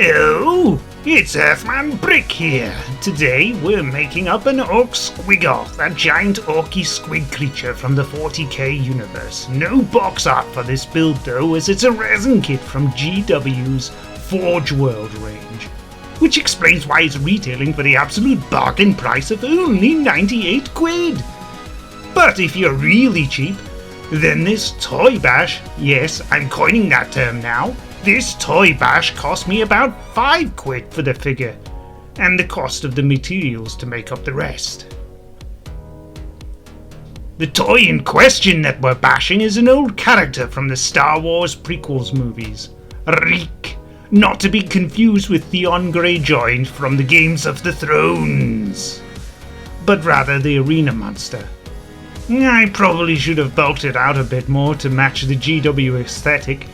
Hello, it's earthmanbrick here. Today we're making up an Ork Squiggoth, a giant orky squid creature from the 40k universe. No box art for this build though, as it's a resin kit from GW's Forge World range, which explains why it's retailing for the absolute bargain price of only 98 quid. But if you're really cheap, then this toy bash, yes, I'm coining that term now, this toy bash cost me about 5 quid for the figure, and the cost of the materials to make up the rest. The toy in question that we're bashing is an old character from the Star Wars prequels movies, Reek, not to be confused with Theon Greyjoy from the Games of the Thrones, but rather the arena monster. I probably should have bulked it out a bit more to match the GW aesthetic,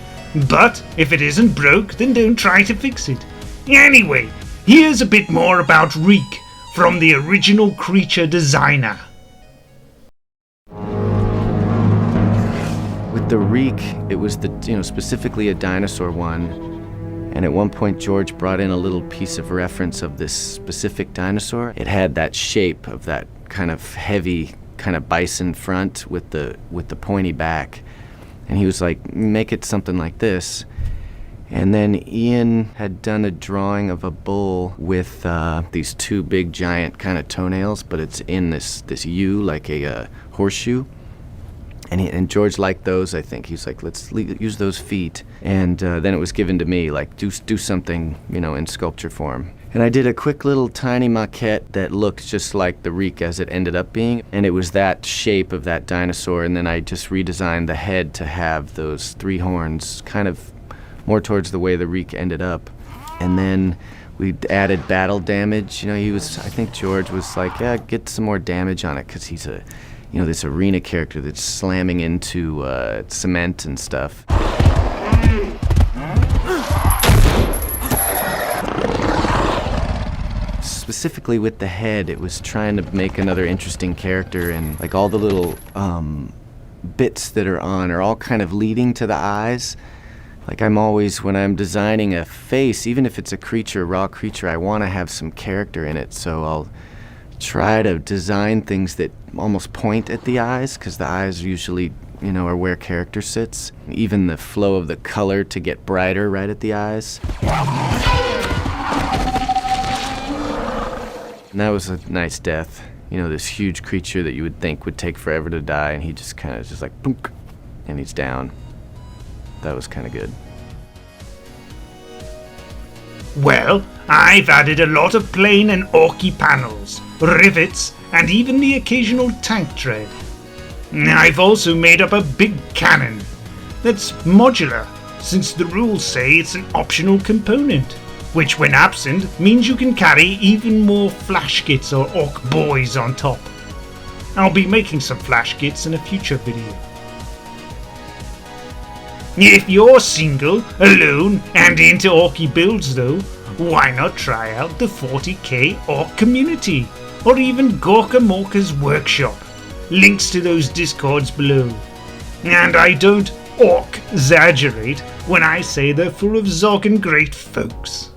but if it isn't broke, then don't try to fix it. Anyway, here's a bit more about Reek from the original creature designer. With the Reek, it was specifically a dinosaur one, and at one point George brought in a little piece of reference of this specific dinosaur. It had that shape of that kind of heavy kind of bison front with the pointy back, and he was like, make it something like this. And then Ian had done a drawing of a bull with these two big giant kind of toenails, but it's in this U, like a horseshoe. And George liked those, I think. He's like, let's use those feet. And then it was given to me, like, do something, in sculpture form. And I did a quick little tiny maquette that looked just like the Reek as it ended up being. And it was that shape of that dinosaur. And then I just redesigned the head to have those 3 horns, kind of more towards the way the Reek ended up. And then we added battle damage. I think George was like, yeah, get some more damage on it, because he's a, this arena character that's slamming into cement and stuff. Specifically with the head, it was trying to make another interesting character, and like all the little bits that are all kind of leading to the eyes. Like I'm always, when I'm designing a face, even if it's a raw creature, I want to have some character in it, so I'll try to design things that almost point at the eyes, because the eyes usually, are where character sits. Even the flow of the color to get brighter right at the eyes. And that was a nice death. This huge creature that you would think would take forever to die, and he just kind of like, boom, and he's down. That was kind of good. Well, I've added a lot of plain and orky panels, rivets, and even the occasional tank tread. I've also made up a big cannon that's modular, since the rules say it's an optional component, which when absent means you can carry even more flash kits or orc boys on top. I'll be making some flash kits in a future video. If you're single, alone, and into orky builds though, why not try out the 40k orc community, or even Gorka Morka's workshop. Links to those discords below. And I don't orc-exaggerate when I say they're full of Zorgan great folks.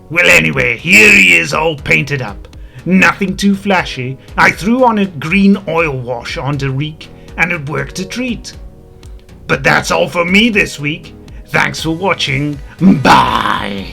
Well anyway, here he is all painted up. Nothing too flashy. I threw on a green oil wash onto Reek, and it worked a treat. But that's all for me this week. Thanks for watching. Bye!